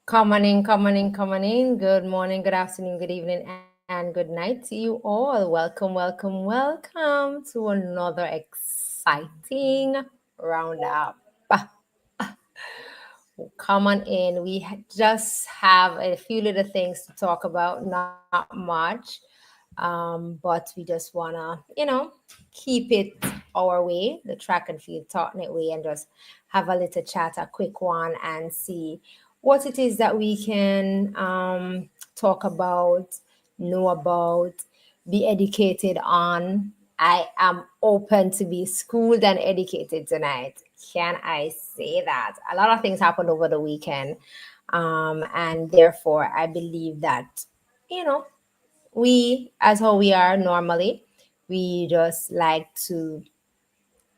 Come on in, come on in, come on in. Good morning, good afternoon, good evening, and good night to you all. Welcome, welcome, welcome to another exciting roundup. Come on in. Just have a few little things to talk about, not much. But we just wanna, keep it our way, the track and field alternate way, and just have a little chat, a quick one, and see what it is that we can talk about, know about, be educated on. I am open to be schooled and educated tonight. Can I say that? A lot of things happened over the weekend. And therefore, I believe that, you know, we, as how we are normally, we just like to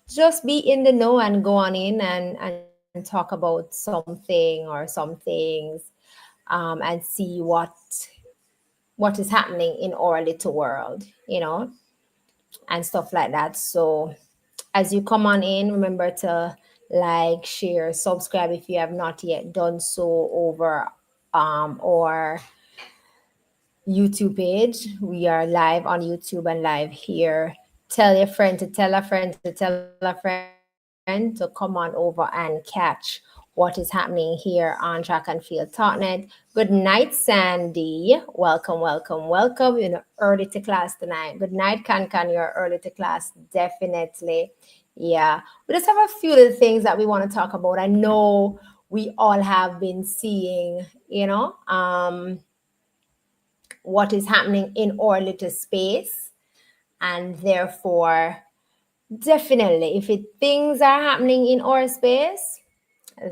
just be in the know and go on in and talk about something or some things, and see what is happening in our little world, and stuff like that. So as you come on in, remember to like, share, subscribe if you have not yet done so over or YouTube page. We are live on YouTube and live here. Tell your friend to tell a friend to tell a friend to come on over and catch what is happening here on Track and Field Totnet. Good night, Sandy. Welcome, welcome, welcome. You're early to class tonight. Good night, Can. You're early to class. Definitely. Yeah. We just have a few little things that we want to talk about. I know we all have been seeing, what is happening in our little space, and therefore, definitely, if things are happening in our space,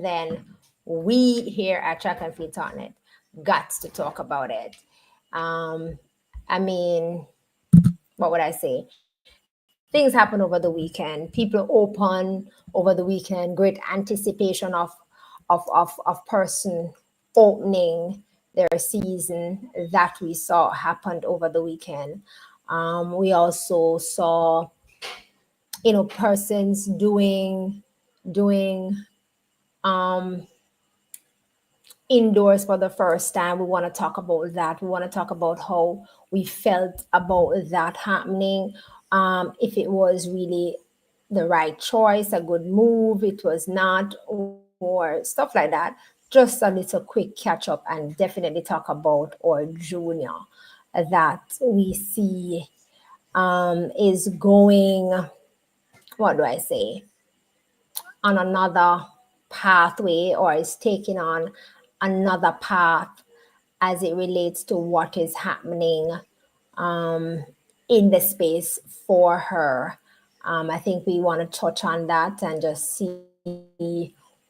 then we here at Track and Field Tarnet got to talk about it. um I mean, what would I say? Things happen over the weekend. People open over the weekend. Great anticipation of person opening their season that we saw happened over the weekend. We also saw, persons doing indoors for the first time. We want to talk about that. We want to talk about how we felt about that happening. If it was really the right choice, a good move, it was not, or stuff like that. Just a little quick catch up and definitely talk about our junior that we see is going, what do I say, on another pathway, or is taking on another path as it relates to what is happening in the space for her. I think we want to touch on that and just see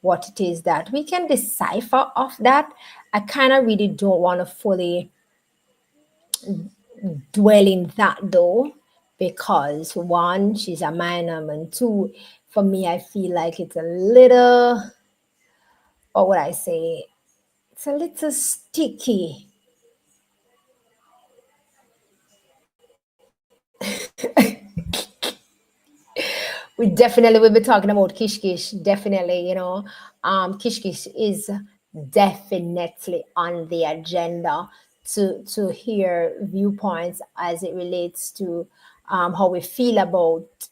what it is that we can decipher of that. I kind of really don't want to fully dwell in that though, because one, she's a minor, and two, for me, I feel like it's a little, what would I say? It's a little sticky. We definitely will be talking about Kish Kish. Definitely, Kish Kish is definitely on the agenda to hear viewpoints as it relates to how we feel about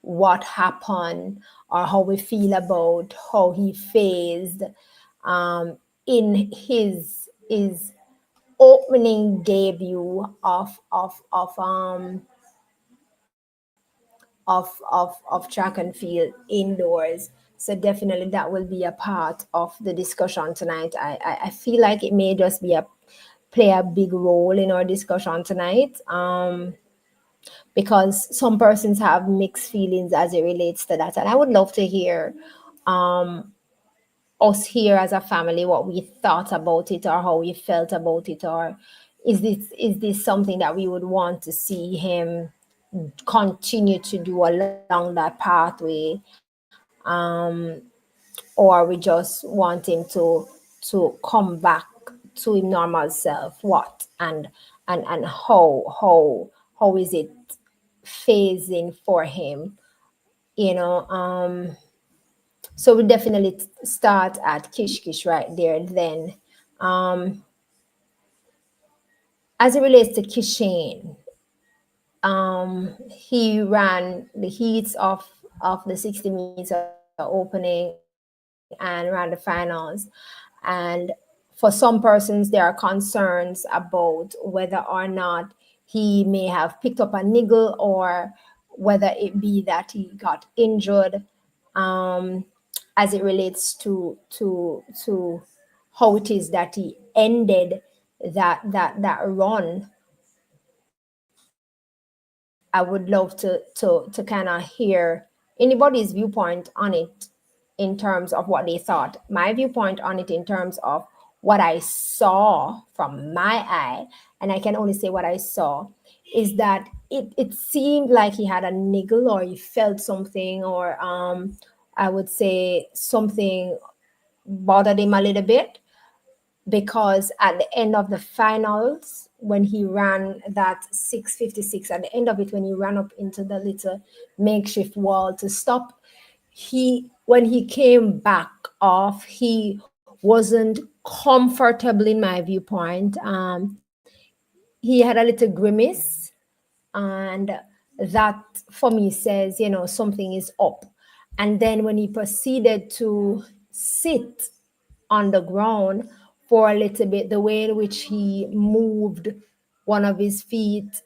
what happened, or how we feel about how he phased in his opening debut of track and field indoors. So definitely that will be a part of the discussion tonight. I feel like it may just be a play a big role in our discussion tonight. Because some persons have mixed feelings as it relates to that, and I would love to hear us here as a family what we thought about it, or how we felt about it, or is this something that we would want to see him continue to do along that pathway, or we just want him to come back to his normal self, what, and how is it phasing for him, you know um So we definitely start at Kish Kish right there. Then, um, as it relates to Kishane, he ran the heats of the 60-meter opening and ran the finals. And for some persons, there are concerns about whether or not he may have picked up a niggle, or whether it be that he got injured, um, as it relates to how it is that he ended that run. I would love to kind of hear anybody's viewpoint on it in terms of what they thought. My viewpoint on it in terms of what I saw from my eye, and I can only say what I saw, is that it seemed like he had a niggle, or he felt something, or I would say something bothered him a little bit, because at the end of the finals, when he ran that 6:56, at the end of it, when he ran up into the little makeshift wall to stop, he when he came back off, he wasn't comfortable in my viewpoint. He had a little grimace, and that for me says, something is up. And then when he proceeded to sit on the ground for a little bit, the way in which he moved one of his feet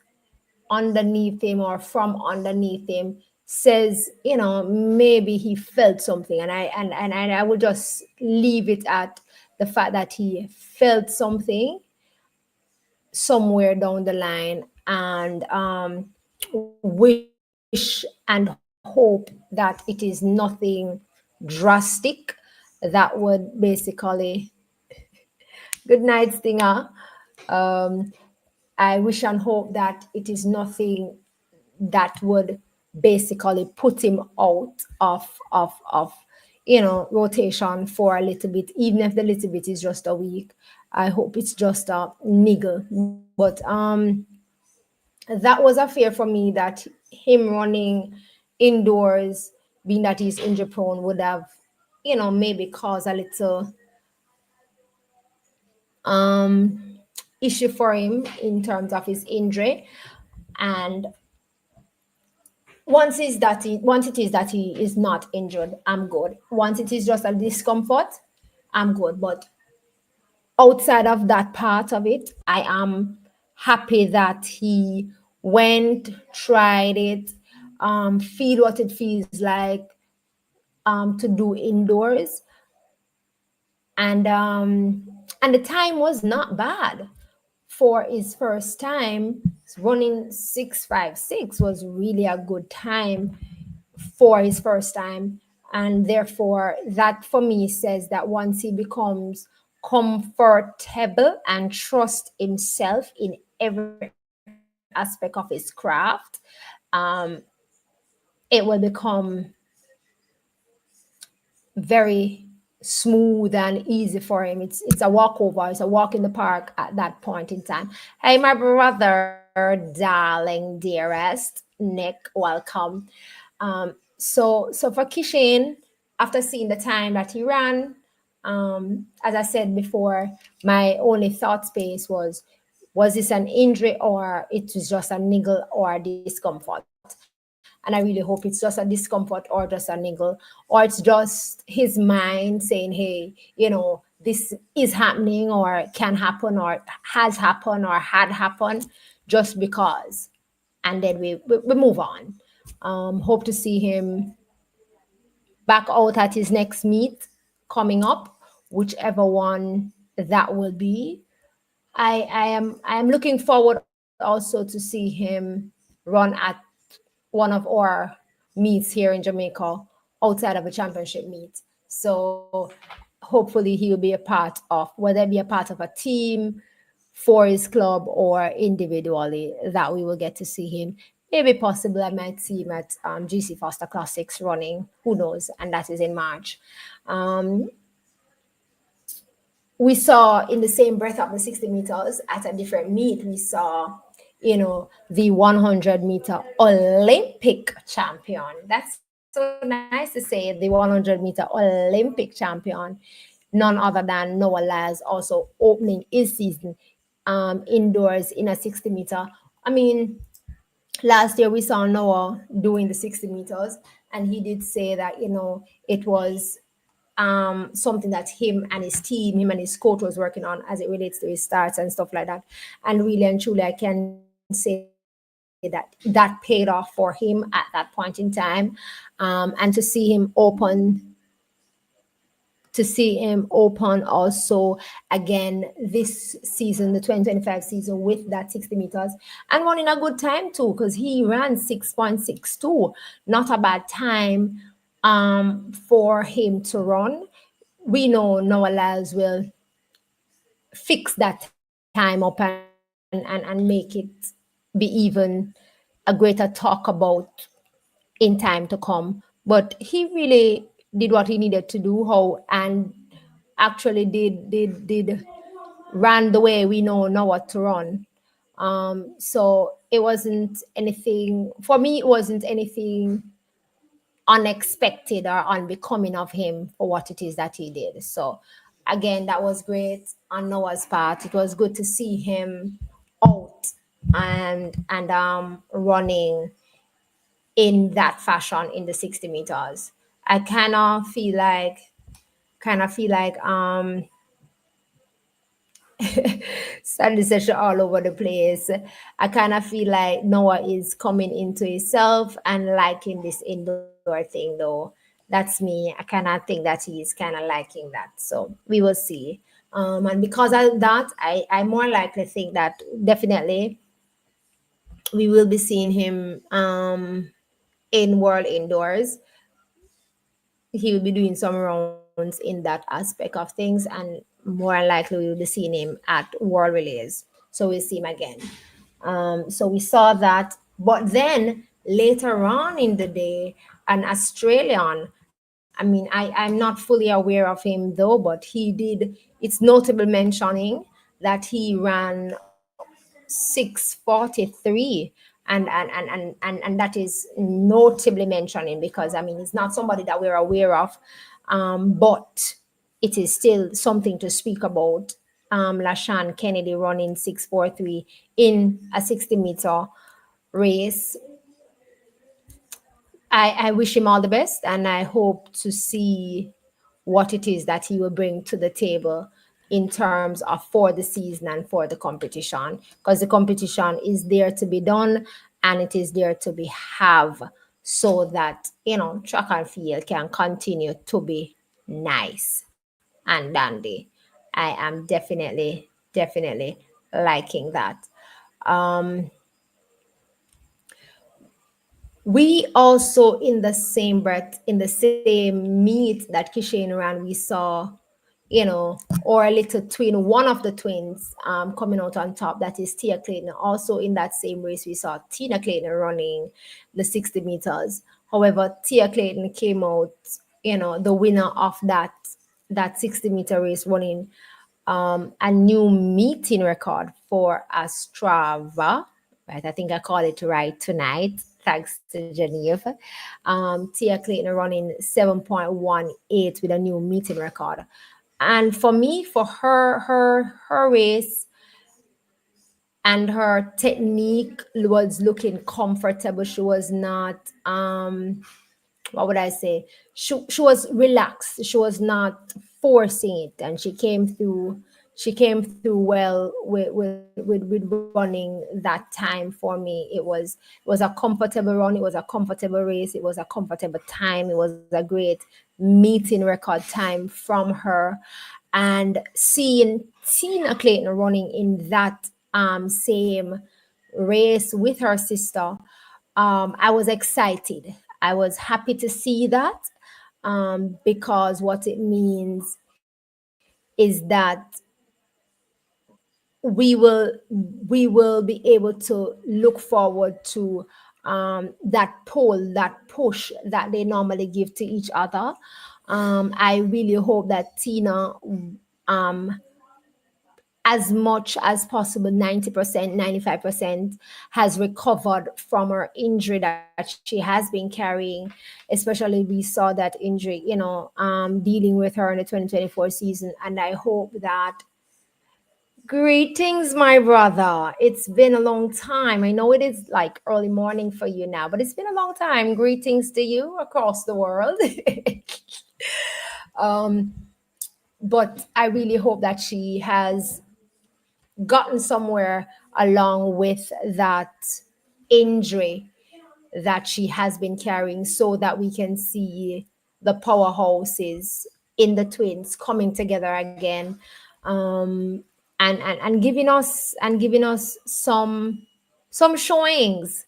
underneath him or from underneath him says, maybe he felt something. And I will just leave it at the fact that he felt something somewhere down the line, and wish and hope that it is nothing drastic that would basically. Good night, Stinger. um, I wish and hope that it is nothing that would basically put him out of rotation for a little bit, even if the little bit is just a week. I hope it's just a niggle. But that was a fear for me, that him running indoors, being that he's injury prone, would have maybe caused a little issue for him in terms of his injury. And once it is that he is not injured, I'm good. Once it is just a discomfort, I'm good. But outside of that part of it, I am happy that he went, tried it, feel what it feels like to do indoors. And the time was not bad for his first time. Running 6:56 was really a good time for his first time. And therefore, that for me says that once he becomes comfortable and trust himself in every aspect of his craft, um, it will become very smooth and easy for him. It's a walkover, it's a walk in the park at that point in time. Hey, my brother, darling, dearest Nick, welcome. So for Kishin, after seeing the time that he ran, as I said before, my only thought space was this an injury, or it was just a niggle or a discomfort? And I really hope it's just a discomfort or just a niggle, or it's just his mind saying, hey, this is happening, or can happen, or has happened, or had happened, just because. And then we move on. Hope to see him back out at his next meet coming up, whichever one that will be. I am looking forward also to see him run at one of our meets here in Jamaica outside of a championship meet. So hopefully he'll be a part of, whether it be a part of a team for his club or individually, that we will get to see him. Maybe possibly I might see him at GC Foster Classics running. Who knows? And that is in March. Um, we saw in the same breath of the 60 meters at a different meet, we saw, the 100-meter Olympic champion. That's so nice to say the 100-meter Olympic champion, none other than Noah Lyles, also opening his season indoors in a 60 meter. I mean, last year we saw Noah doing the 60 meters, and he did say that, it was something that him and his team, him and his coach was working on as it relates to his starts and stuff like that. And really and truly, I can say that paid off for him at that point in time. And to see him open also again this season, the 2025 season, with that 60 meters and running a good time too, because he ran 6.62, not a bad time for him to run. We know Noah Lyles will fix that time up and make it be even a greater talk about in time to come. But he really did what he needed to do, how and actually did ran the way we know what to run. So it wasn't anything for me. It wasn't anything unexpected or unbecoming of him for what it is that he did. So again, that was great on Noah's part. It was good to see him out and running in that fashion in the 60 meters. I kind of feel like study session all over the place. I kind of feel like Noah is coming into himself and liking this indoor thing, though. That's me. I kind of think that he's kind of liking that. So we will see. And because of that, I more likely think that definitely we will be seeing him in World Indoors. He will be doing some rounds in that aspect of things, and more likely we will be seeing him at World Relays. So we'll see him again. So we saw that, but then later on in the day, an Australian. I mean, I'm not fully aware of him though, but he did. It's notable mentioning that he ran 6:43, and that is notably mentioning, because I mean, it's not somebody that we're aware of, but it is still something to speak about. Lashawn Kennedy running 6:43 in a 60-meter race. I wish him all the best, and I hope to see what it is that he will bring to the table in terms of for the season and for the competition, because the competition is there to be done, and it is there to be have, so that track and field can continue to be nice and dandy. I am definitely liking that. um we also, in the same breath, in the same meet that Kishane ran, we saw, our little twin, one of the twins, coming out on top. That is Tia Clayton. Also in that same race, we saw Tina Clayton running the 60 meters. However, Tia Clayton came out, the winner of that 60-meter race, running a new meeting record for a Strava. Right, I think I called it right tonight. Thanks to Geneva. Tia Clayton running 7.18 with a new meeting record. And for me, for her race and her technique was looking comfortable. She was not what would I say? She was relaxed. She was not forcing it, and she came through well with running that time for me. It was a comfortable run. It was a comfortable race. It was a comfortable time. It was a great meeting record time from her, and seeing Tina Clayton running in that same race with her sister, I was excited. I was happy to see that, because what it means is that we will we will be able to look forward to that pull, that push that they normally give to each other. I really hope that Tina as much as possible, 90%, 95% has recovered from her injury that she has been carrying. Especially we saw that injury, dealing with her in the 2024 season. And I hope that greetings, my brother. It's been a long time. I know it is like early morning for you now, but it's been a long time. Greetings to you across the world. um, but I really hope that she has gotten somewhere along with that injury that she has been carrying, so that we can see the powerhouses in the twins coming together again, um, and giving us some showings.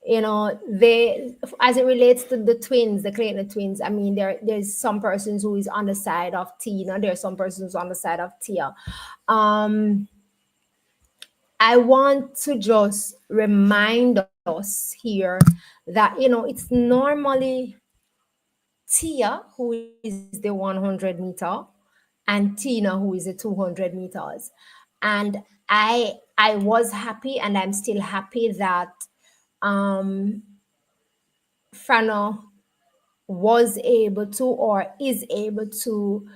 They, as it relates to the twins, the Clayton twins. I mean, there's some persons who is on the side of Tina. There's some persons on the side of Tia. um I want to just remind us here that it's normally Tia who is the 100-meter and Tina who is the 200 meters. And I was happy, and I'm still happy that um Frano was able to, or is able to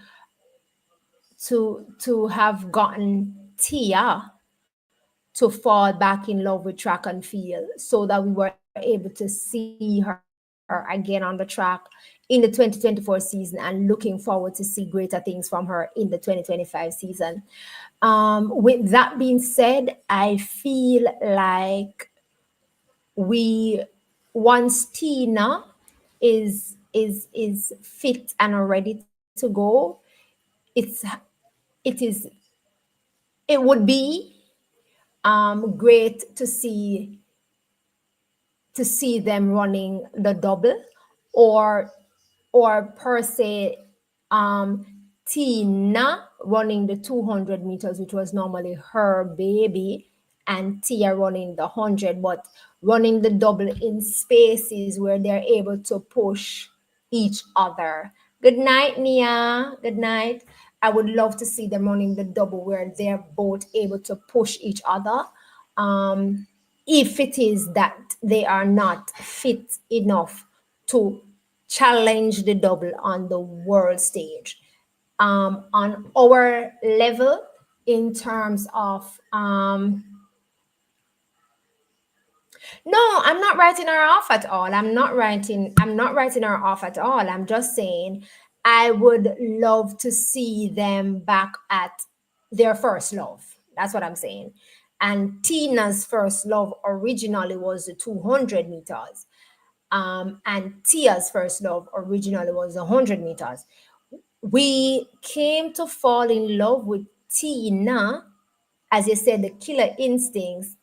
have gotten Tia to fall back in love with track and field, so that we were able to see her again on the track in the 2024 season, and looking forward to see greater things from her in the 2025 season. With that being said, I feel like we once Tina is fit and ready to go, it's it is it would be great to see them running the double, or per se, um Tina running the 200 meters, which was normally her baby, and Tia running the 100, but running the double in spaces where they're able to push each other. Good night, Nia. Good night. I would love to see them running the double where they're both able to push each other. If it is that they are not fit enough to challenge the double on the world stage. On our level, in terms of no, I'm not writing her off at all. I'm not writing her off at all. I'm just saying I would love to see them back at their first love. That's what I'm saying. And Tina's first love originally was the 200 meters. And Tia's first love originally was the 100 meters. We came to fall in love with Tina, as you said, the killer instincts.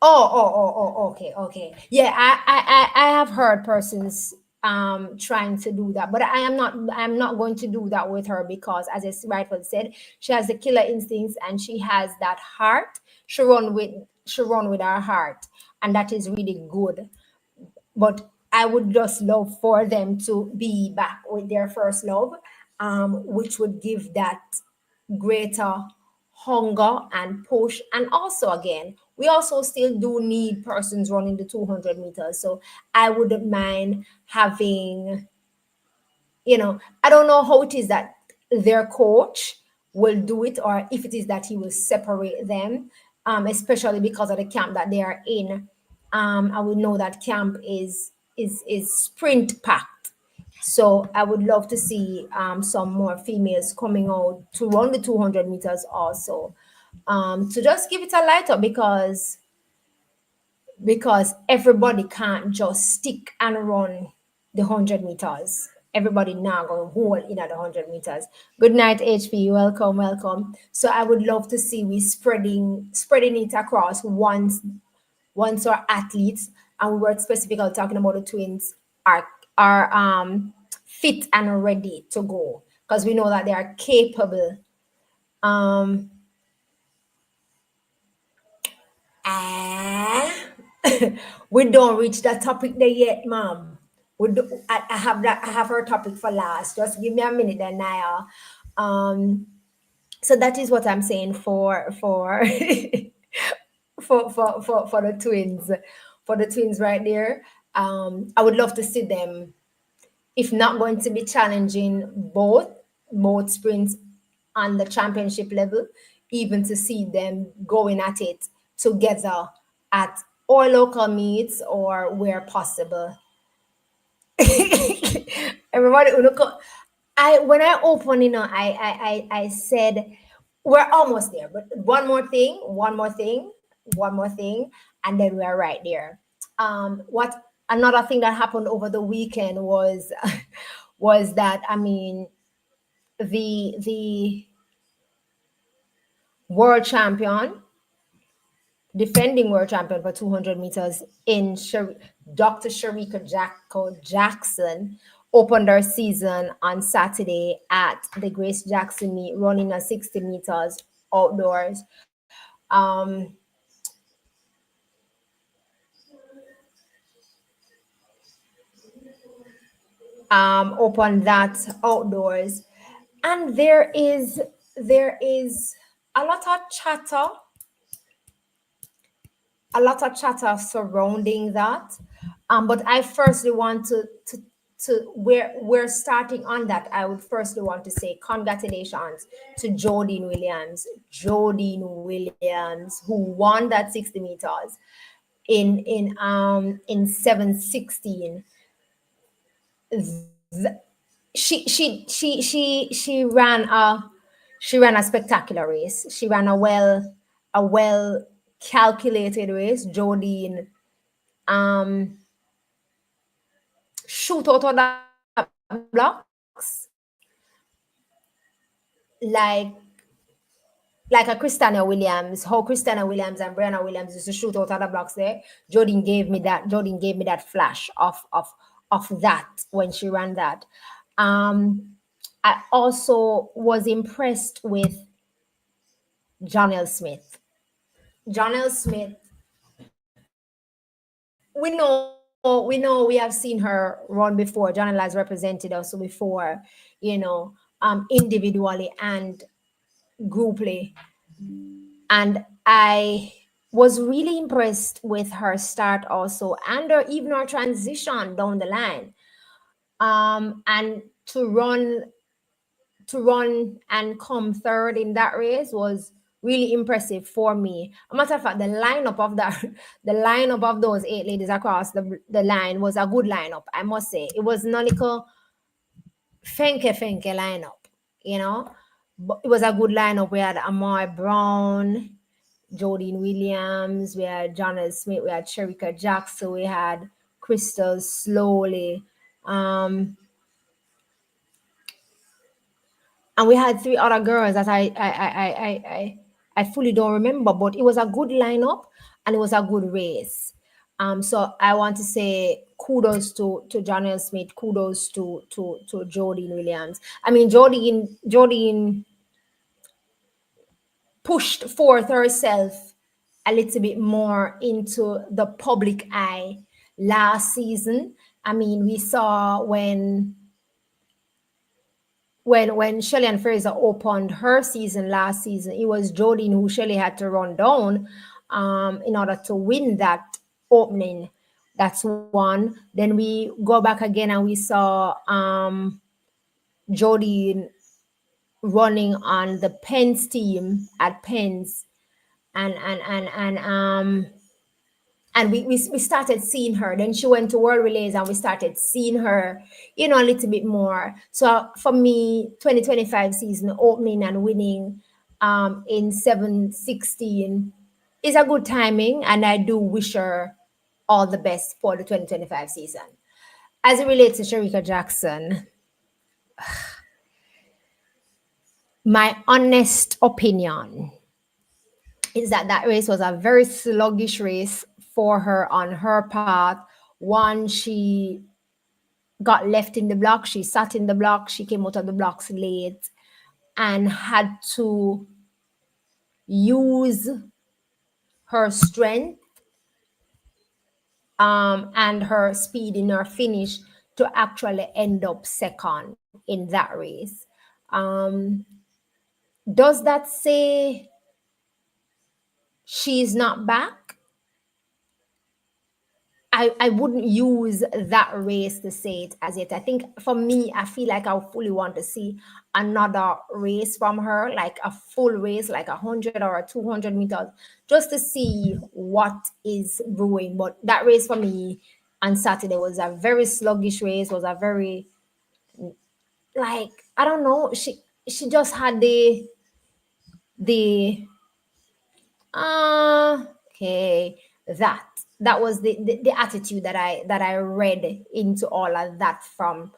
Okay, okay. Yeah, I have heard persons trying to do that, but I'm not going to do that with her, because as I rightfully said, she has the killer instincts and she has that heart. She run with her heart, and that is really good. But I would just love for them to be back with their first love, which would give that greater hunger and push. And also, again, we also still do need persons running the 200 meters. So I wouldn't mind having, I don't know how it is that their coach will do it, or if it is that he will separate them, especially because of the camp that they are in. I would know that camp is sprint packed. So I would love to see some more females coming out to run the 200 meters also, to just give it a light up, because everybody can't just stick and run the 100 meters. Everybody now going to hold in at the 100 meters. Good night, HP. Welcome, welcome. So I would love to see we spreading it across once our athletes, and we were specifically talking about the twins, are fit and ready to go, because we know that they are capable. Um, ah, we don't reach that topic there yet, ma'am. I have her topic for last. Just give me a minute, then Naya. Um, So that is what I'm saying for for the twins, right there. I would love to see them, if not going to be challenging both sprints on the championship level, even to see them going at it together at or local meets or where possible. Everybody, I when I opened, I said we're almost there, but one more thing, and then we're right there. What Another thing that happened over the weekend was was that, I mean, the world champion, defending world champion for 200 meters Dr. Sharika Jackson opened her season on Saturday at the Grace Jackson meet, running a 60 meters outdoors. Opened that outdoors, and there is a lot of chatter, surrounding that. But I firstly want to we're starting on that. I would firstly want to say congratulations to Jodine Williams, who won that 60 meters in 7:16. She ran a spectacular race. She ran a well calculated race. Jodine shoot out of the blocks like like a Christina Williams, how Christina Williams and Brianna Williams used to shoot out of the blocks there. Jodine gave me that flash of that when she ran that. I also was impressed with Jonelle Smith. Jonelle Smith, we have seen her run before. Jonelle has represented us before, individually and grouply. And I was really impressed with her start also, and even her transition down the line. And to run and come third in that race was really impressive for me. A matter of fact, the lineup of those 8 ladies across the line was a good lineup, I must say. It was not like a fenke lineup, you know. But it was a good lineup. We had Amar Brown, Jodine Williams, we had Jonelle Smith, we had Sharika Jackson, we had Crystal Slowly, um, and we had three other girls that I fully don't remember, but it was a good lineup and it was a good race. So I want to say kudos to Jonelle Smith, kudos to Jodine Williams. I mean, Jodine pushed forth herself a little bit more into the public eye last season. I mean, we saw when Shelley and Fraser opened her season last season, it was Jodine who Shelley had to run down in order to win that opening. That's one. Then we go back again and we saw Jodine running on the Penn's team at Penn's, and we started seeing her. Then she went to World Relays and we started seeing her, a little bit more. So for me, 2025 season opening and winning in 7:16 is a good timing, and I do wish her all the best for the 2025 season. As it relates to Sharika Jackson, my honest opinion is that that race was a very sluggish race for her on her part. One, she got left in the block, she sat in the block, she came out of the blocks late and had to use her strength and her speed in her finish to actually end up second in that race. Does that say she's not back? I wouldn't use that race to say it as it. I think for me, I feel like I fully want to see another race from her, like a full race, like 100 or 200 meters, just to see what is brewing. But that race for me on Saturday was a very sluggish race, was a very, like, I don't know, she just had the okay, that that was the attitude that I read into all of that from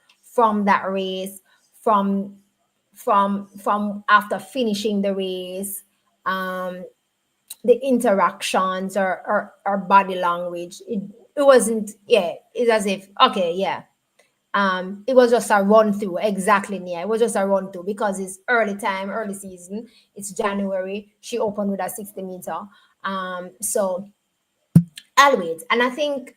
that race, from from after finishing the race, um the interactions, or body language. It wasn't, yeah, it's as if, okay, yeah, it was just a run through. Exactly, yeah, it was just a run through because it's early time, early season. It's January. She opened with a 60 meter. So I'll wait. And I think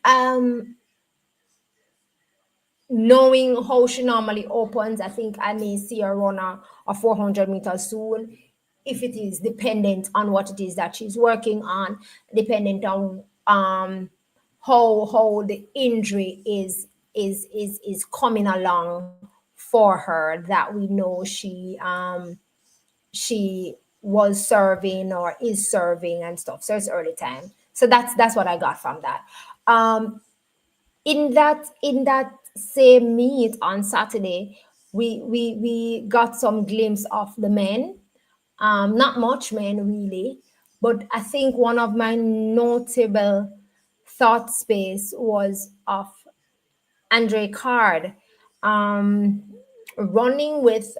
knowing how she normally opens, I think I may see her run a 400 meters soon. If it is dependent on what it is that she's working on, dependent on how the injury is coming along for her, that we know she was serving or is serving and stuff. So it's early time. So that's what I got from that. In that same meet on Saturday, we got some glimpse of the men. Not much men really, but I think one of my notable thought space was of Andre Card, um, running with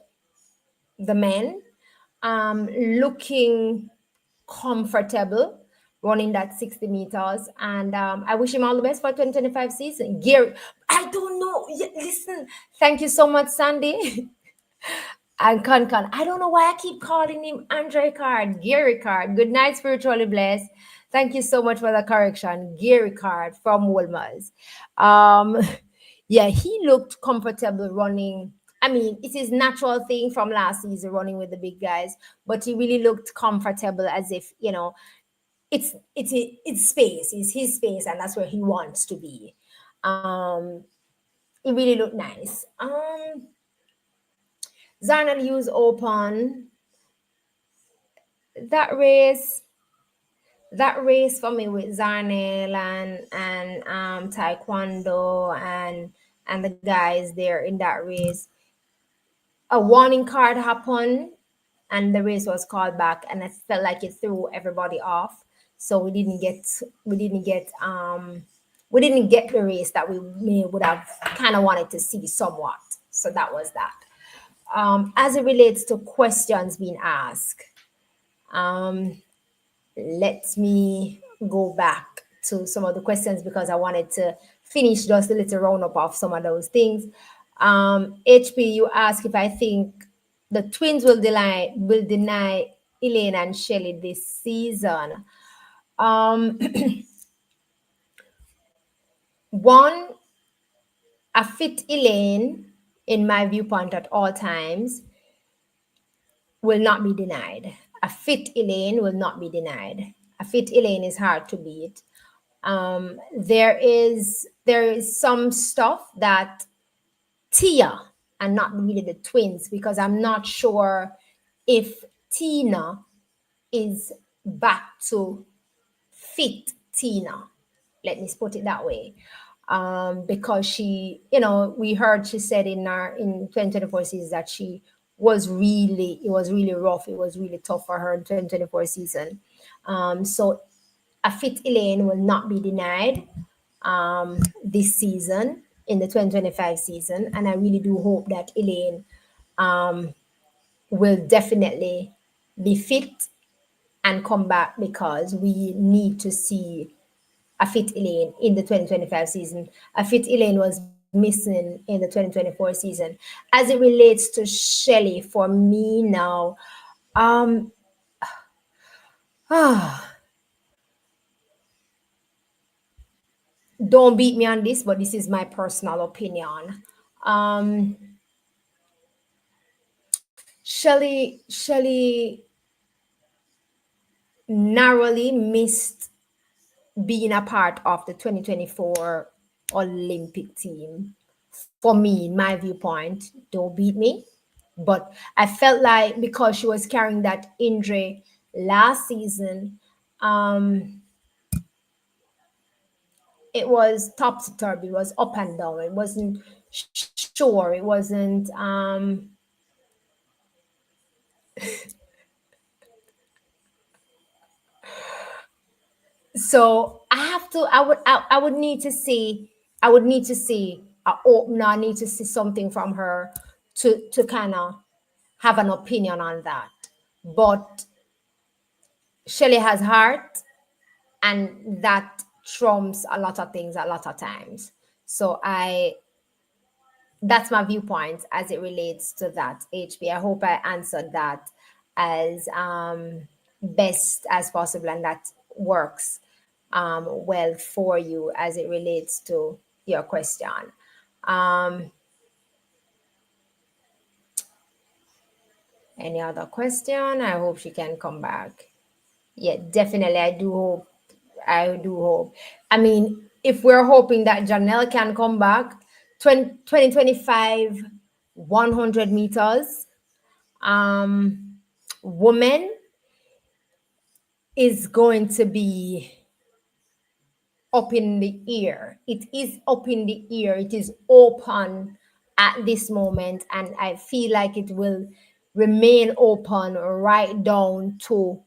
the men, looking comfortable running that 60 meters. And I wish him all the best for 2025 season. Gary, I don't know. Listen, thank you so much, Sandy. And Con. I don't know why I keep calling him Andre Card, Gary Card. Good night, spiritually blessed. Thank you so much for the correction. Gary Card from Wolmer's. Um, yeah, he looked comfortable running. I mean, it's his natural thing from last season, running with the big guys, but he really looked comfortable, as if, it's space, it's his space, and that's where he wants to be. It really looked nice. Zarnel use open that race. That race for me with Zarnel and Taekwondo and the guys there in that race. A warning card happened and the race was called back, and I felt like it threw everybody off. So we didn't get the race that we may would have kind of wanted to see somewhat. So that was that. As it relates to questions being asked, let me go back to some of the questions because I wanted to finish just a little roundup of some of those things. HP, you ask if I think the twins will deny Elaine and Shelley this season. Um, One, a fit Elaine, in my viewpoint at all times, will not be denied. A fit Elaine will not be denied. A fit Elaine is hard to beat. There is some stuff that Tia, and not really the twins, because I'm not sure if Tina is back to fit Tina. Let me put it that way. Because we heard she said in 2024 season that it was really rough. It was really tough for her in 2024 season. So a fit Elaine will not be denied this season in the 2025 season. And I really do hope that Elaine will definitely be fit and come back, because we need to see a fit Elaine in the 2025 season. A fit Elaine was missing in the 2024 season. As it relates to Shelley, for me now, um, don't beat me on this, but this is my personal opinion. Um, Shelley narrowly missed being a part of the 2024 Olympic team. For me, in my viewpoint, don't beat me. But I felt like because she was carrying that injury last season, um, it was topsy turvy. It was up and down. It wasn't sure. It wasn't. So I have to. I would need to see. I would need to see a opener. I need to see something from her to kind of have an opinion on that. But Shelley has heart, and that trumps a lot of things a lot of times. So I that's my viewpoint as it relates to that. HB, I hope I answered that as best as possible, and that works well for you as it relates to your question. um any other question? I hope she can come back. Yeah, definitely. I do hope. I mean, if we're hoping that Janelle can come back, 2025 100 meters, woman is going to be up in the air. It is up in the air. It is open at this moment, and I feel like it will remain open right down to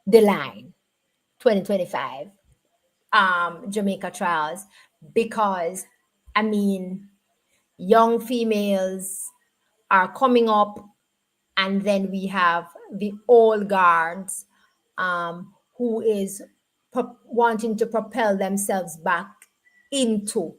the line 2025 Jamaica trials, because I mean, young females are coming up, and then we have the old guards who is wanting to propel themselves back into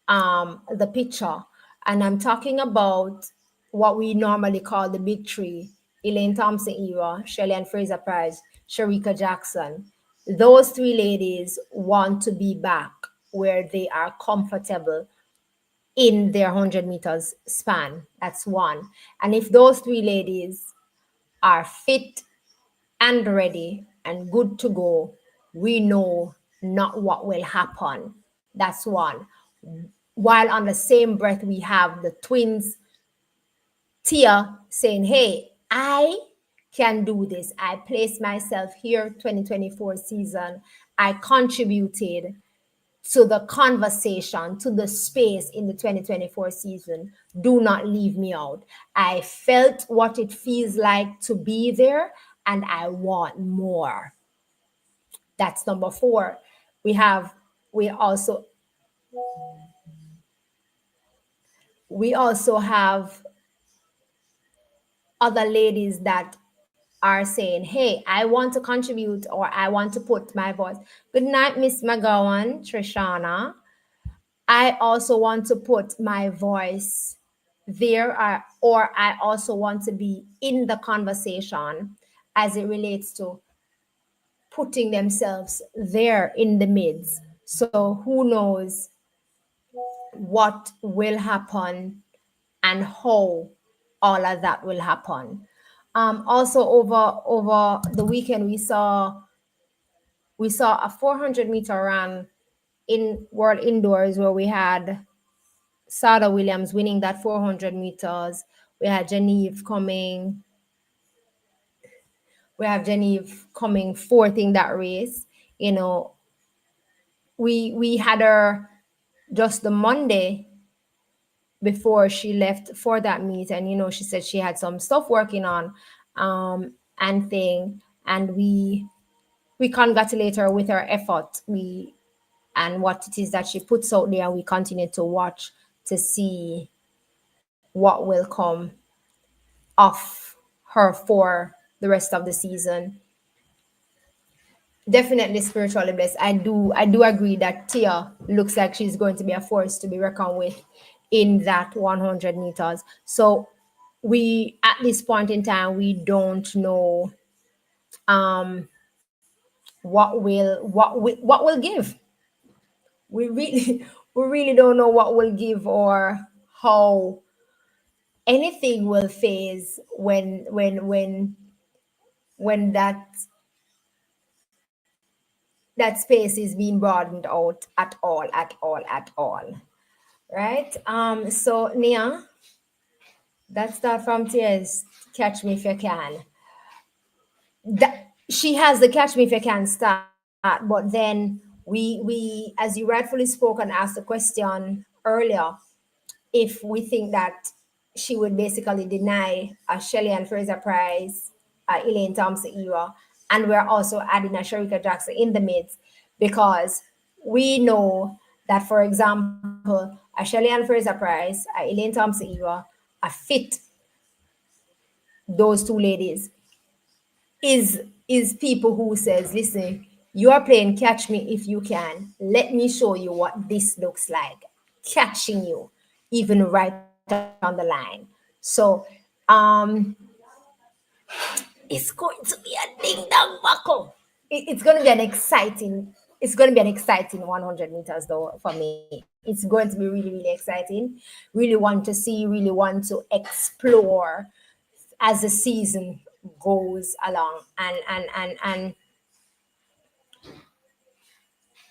the picture. And I'm talking about what we normally call the big three: Elaine Thompson era, Shirley and Fraser Price, Sharika Jackson. Those three ladies want to be back where they are comfortable in their 100 meters span. That's one. And if those three ladies are fit and ready and good to go, we know not what will happen. That's one. While on the same breath, we have the twins, Tia, saying, hey, I can do this. I placed myself here 2024 season. I contributed to the conversation, to the space in the 2024 season. Do not leave me out. I felt what it feels like to be there, and I want more. That's number four. We have we also we also have other ladies that are saying, hey, I want to contribute, or I want to put my voice. Good night, Miss McGowan, Trishana. I also want to put my voice there, or I also want to be in the conversation as it relates to putting themselves there in the midst. So who knows what will happen and how all of that will happen. Also over the weekend, we saw a 400-meter run in World Indoors, where we had Sada Williams winning that 400 meters. We had Genevieve coming. We have Genevieve coming fourth in that race. You know, we had her just the Monday before she left for that meet, and she said she had some stuff working on, and thing, and we congratulate her with her effort, and what it is that she puts out there, and we continue to watch to see what will come off her for the rest of the season. Definitely spiritually blessed. I do agree that Tia looks like she's going to be a force to be reckoned with in that 100 meters. So we, at this point in time, we don't know um what will give. We really we really don't know what will give, or how anything will phase when that space is being broadened out at all. Right? So Nia, that's that from Tears. Catch Me If You Can. She has the Catch Me If You Can start, but then we as you rightfully spoke and asked the question earlier, if we think that she would basically deny a Shelley and Fraser Price, Elaine Thompson era, and we're also adding a Sharika Jackson in the midst because we know that, for example, a Shelley and Fraser Price, a Elaine Thompson era, a fit those two ladies is people who says, listen, you are playing catch me if you can. Let me show you what this looks like. Catching you, even right on the line. So it's going to be a ding dong buckle. It's going to be an exciting. It's going to be an exciting 100 meters though for me. It's going to be really, really exciting. Really want to see. Really want to explore as the season goes along, and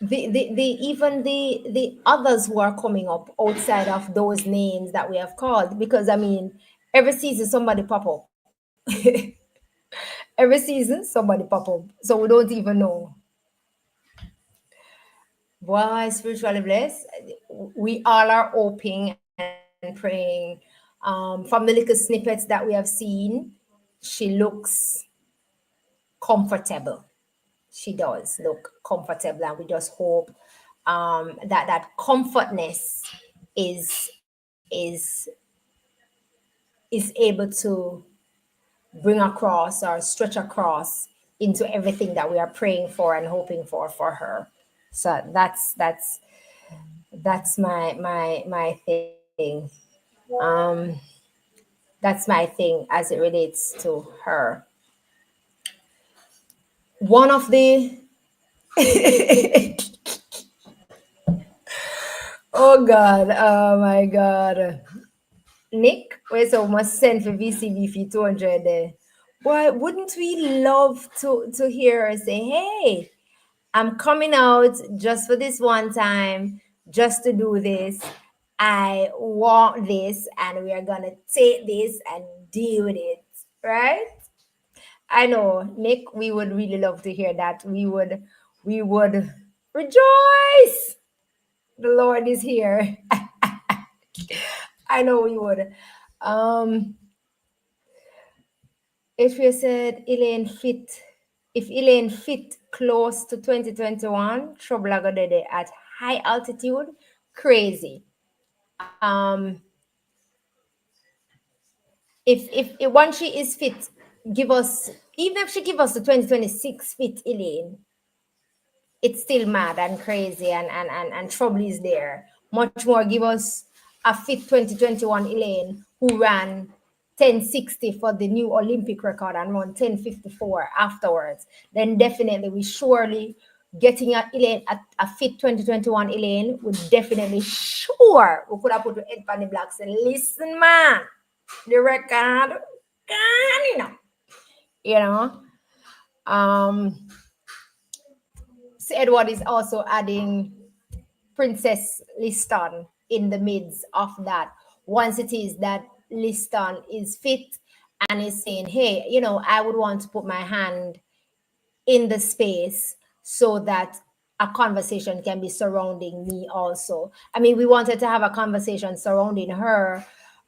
the even the others who are coming up outside of those names that we have called, because I mean every season somebody pop up. Every season somebody pop up, so we don't even know. Boy, spiritually blessed, we all are hoping and praying. From the little snippets that we have seen, she looks comfortable. She does look comfortable, and we just hope that comfortness is is able to bring across or stretch across into everything that we are praying for and hoping for her. So that's my thing. Um, that's my thing as it relates to her. One of the oh God, oh my God. Nick, where's so must send for VCB fee 200 there. Boy, wouldn't we love to hear her say, hey, I'm coming out just for this one time, just to do this. I want this, and we are gonna take this and deal with it. Right? I know, Nick, we would really love to hear that. We would rejoice. The Lord is here. I know we would. Um, if you said Elaine fit, if Elaine fit close to 2021, trouble I got there at high altitude, crazy. If once she is fit, give us, even if she give us the 2026 fit Elaine, it's still mad and crazy, and trouble is there. Much more, give us a fit 2021 Elaine who ran 1060 for the new Olympic record and run 1054 afterwards. Then definitely we surely getting a Elaine a fit 2021 Elaine would definitely sure we could have put the head on the blocks and listen, man. The record, you know, you know. Um so Edward is also adding Princess Liston in the midst of that. Once it is that Liston is fit and is saying, hey, I would want to put my hand in the space so that a conversation can be surrounding me also. I mean, we wanted to have a conversation surrounding her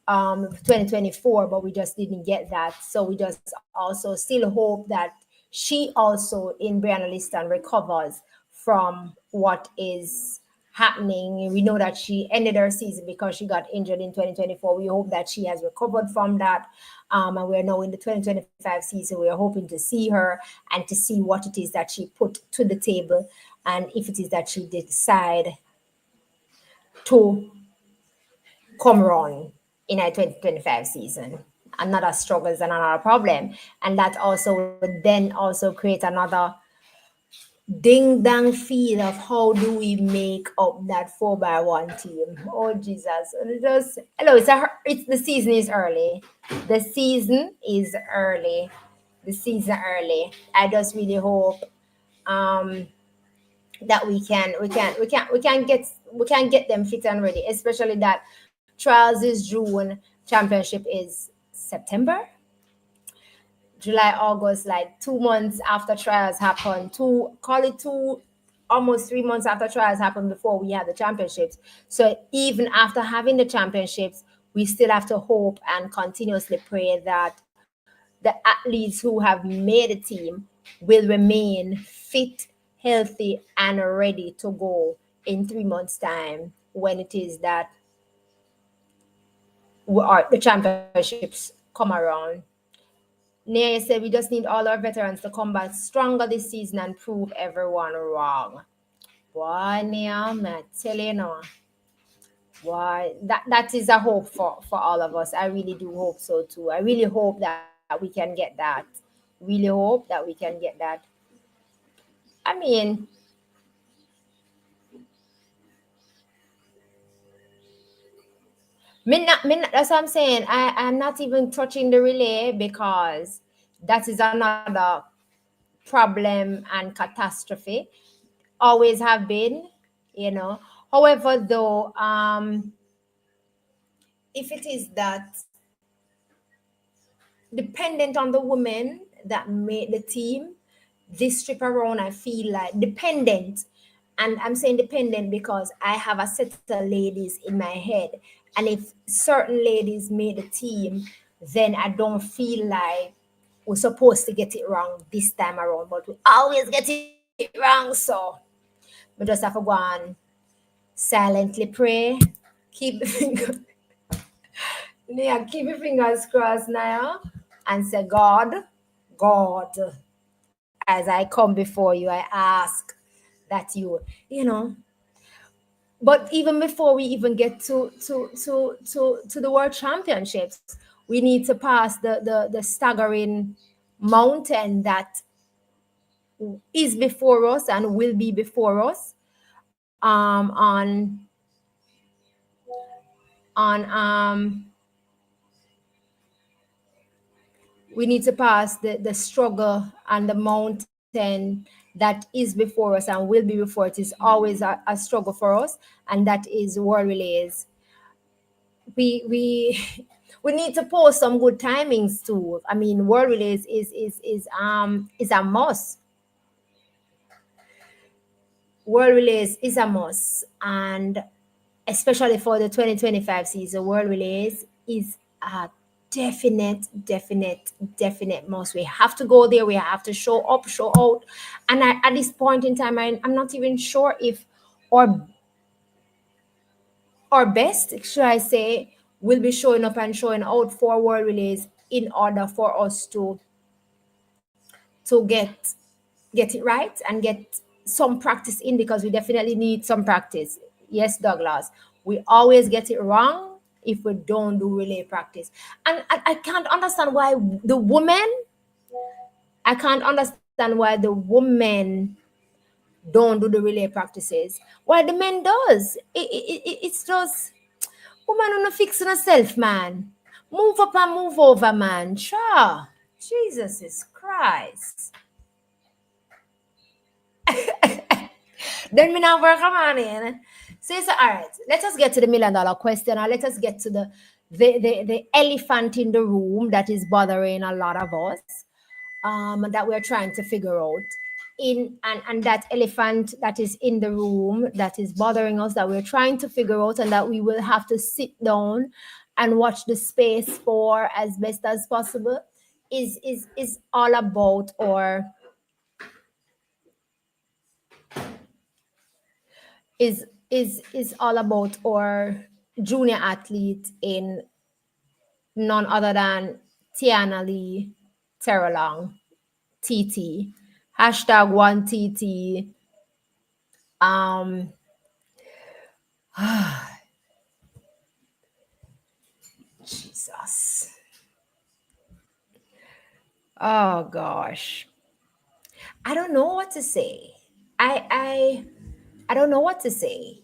2024, but we just didn't get that. So we just also still hope that she also in Brianna Liston recovers from what is happening. We know that she ended her season because she got injured in 2024. We hope that she has recovered from that. And we're now in the 2025 season. We are hoping to see her and to see what it is that she put to the table, and if it is that she decide to come run in a 2025 season. Another struggle is another problem. And that also would then also create another ding dang feel of how do we make up that 4x1 team. Oh Jesus. Just hello, it's the season is early. The season is early. The season early. I just really hope um that we can get them fit and ready, especially that trials is June, championship is September, July, August, like 2 months after trials happen, call it almost 3 months after trials happen before we have the championships. So even after having the championships, we still have to hope and continuously pray that the athletes who have made a team will remain fit, healthy, and ready to go in 3 months' time when it is that the championships come around. Nia said we just need all our veterans to come back stronger this season and prove everyone wrong. Boy, Nia, man, tell you now. Boy, that is a hope for all of us. I really do hope so too. I really hope that we can get that. Really hope that we can get that. I mean, that's what I'm saying. I'm not even touching the relay because that is another problem and catastrophe. Always have been, you know. However, though, if it is that dependent on the women that made the team, this trip around, I feel like dependent. And I'm saying dependent because I have a set of ladies in my head. And if certain ladies made the team, then I don't feel like we're supposed to get it wrong this time around. But we always get it wrong. So we just have to go on silently pray, keep the finger, yeah, keep your fingers crossed now, and say, God, as I come before you, I ask that you, but even before we even get to the world championships, we need to pass the staggering mountain that is before us and will be before us on we need to pass the struggle and the mountain that is before us and will be before it. Is always a struggle for us, and that is world relays. We we need to post some good timings too. I mean, world relays is a must. World relays is a must, and especially for the 2025 season, world relays is a definite must. We have to go there. We have to show up, show out. And at this point in time, I'm not even sure if our our best, should I say, will be showing up and showing out for world relays in order for us to get it right and get some practice in, because we definitely need some practice. Yes, Douglas, we always get it wrong if we don't do relay practice. And I can't understand why the women, I can't understand why the women don't do the relay practices. Why the men does. It's just woman on a fixing herself, man. Move up and move over, man. Sure. Jesus is Christ. Then me now work on it. So all right. Let us get to the $1 million question, or let us get to the elephant in the room that is bothering a lot of us, that we're trying to figure out. And that elephant that is in the room that is bothering us, that we're trying to figure out, and that we will have to sit down and watch the space for as best as possible, is all about, or is all about our junior athlete in none other than Tiana Lee Terralong, TT. Hashtag one TT. Um, Jesus. Oh gosh. I don't know what to say. I I don't know what to say.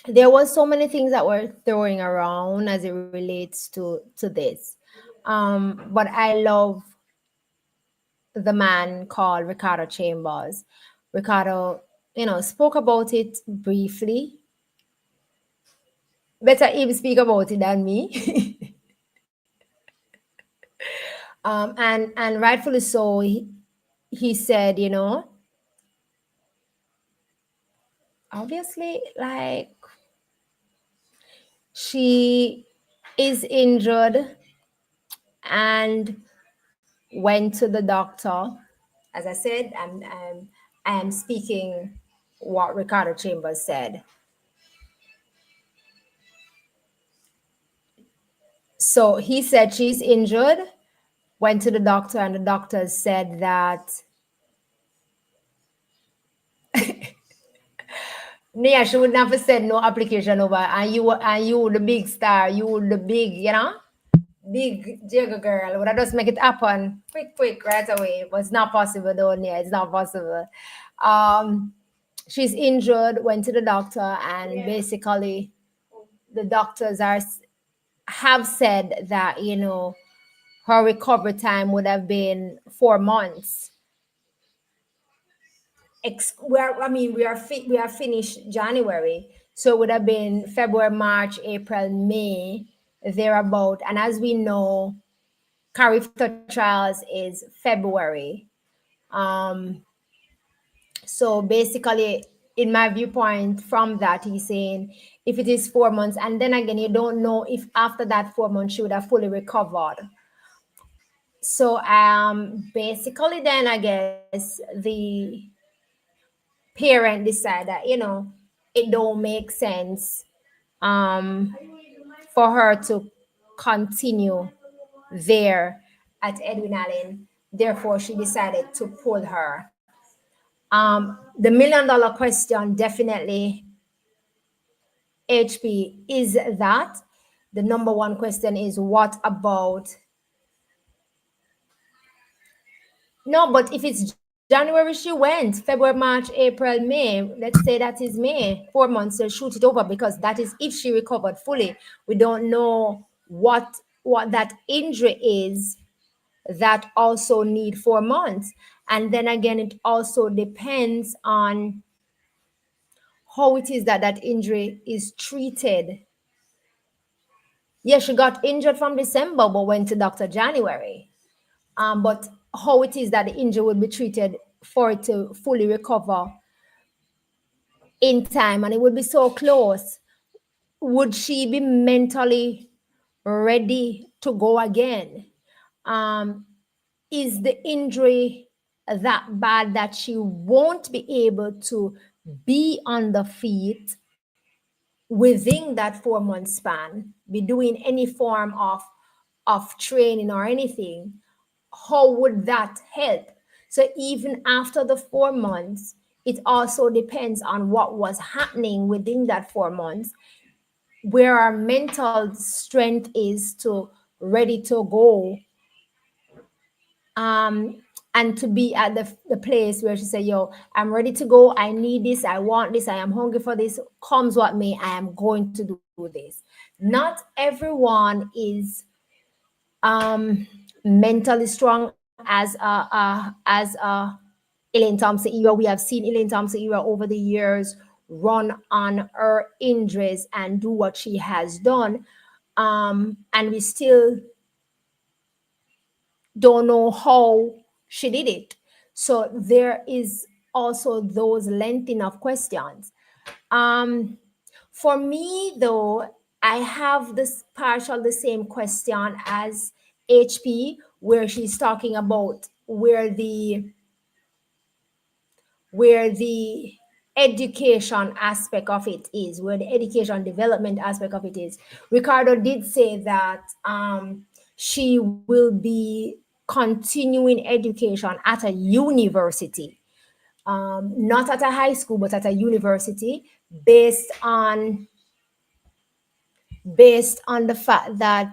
There was so many things that were throwing around as it relates to this. But I love the man called Ricardo Chambers. Ricardo, spoke about it briefly. Better him speak about it than me. And rightfully so. He said, obviously, like, she is injured and went to the doctor. As I said, I am speaking what Ricardo Chambers said. So he said she's injured, went to the doctor, and the doctor said that, yeah, she would never send no application over, and you the big star, you the big, big jigger girl. Would I just make it happen quick, right away? But it's not possible, though. Yeah, it's not possible. Um, she's injured, went to the doctor, and basically the doctors have said that her recovery time would have been 4 months. We are finished January, so it would have been February, March, April, May, thereabout. And as we know, character trials is February. Um, so basically, in my viewpoint, from that, he's saying if it is 4 months, and then again, you don't know if after that 4 months she would have fully recovered. So basically, then I guess the parent decide that it don't make sense um for her to continue there at Edwin Allen. Therefore, she decided to pull her. The $1 million question, definitely, HP, is that the number one question is what about. No, but if it's January, she went. February, March, April, May. Let's say that is May. 4 months, so shoot it over, because that is if she recovered fully. We don't know what that injury is that also need 4 months. And then again, it also depends on how it is that that injury is treated. Yeah, she got injured from December, but went to Dr. January. But how it is that the injury will be treated for it to fully recover in time, and it would be so close. Would she be mentally ready to go again? Um, is the injury that bad that she won't be able to be on the feet within that 4 month span, be doing any form of training or anything? How would that help? So even after the 4 months, it also depends on what was happening within that 4 months, where our mental strength is to ready to go, um and to be at the place where she say, yo, I'm ready to go, I need this, I want this, I am hungry for this, comes what may, I am going to do this. Not everyone is mentally strong as Elaine Thompson era. We have seen Elaine Thompson era over the years run on her injuries and do what she has done. And we still don't know how she did it. So there is also those lengthening of questions. Um, for me, though, I have this partial the same question as HP, where she's talking about where the education aspect of it is, where the education development aspect of it is. Ricardo did say that she will be continuing education at a university, not at a high school, but at a university, based on the fact that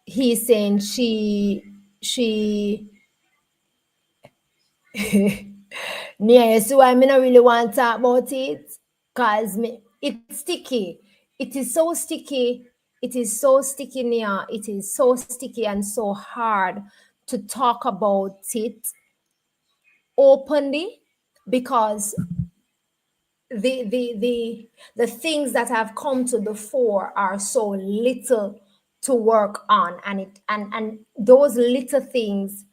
he's saying she Yeah, so I mean, I really want to talk about it because it's sticky. It is so sticky. It is so sticky, Nia. It is so sticky and so hard to talk about it openly because the things that have come to the fore are so little to work on, and those little things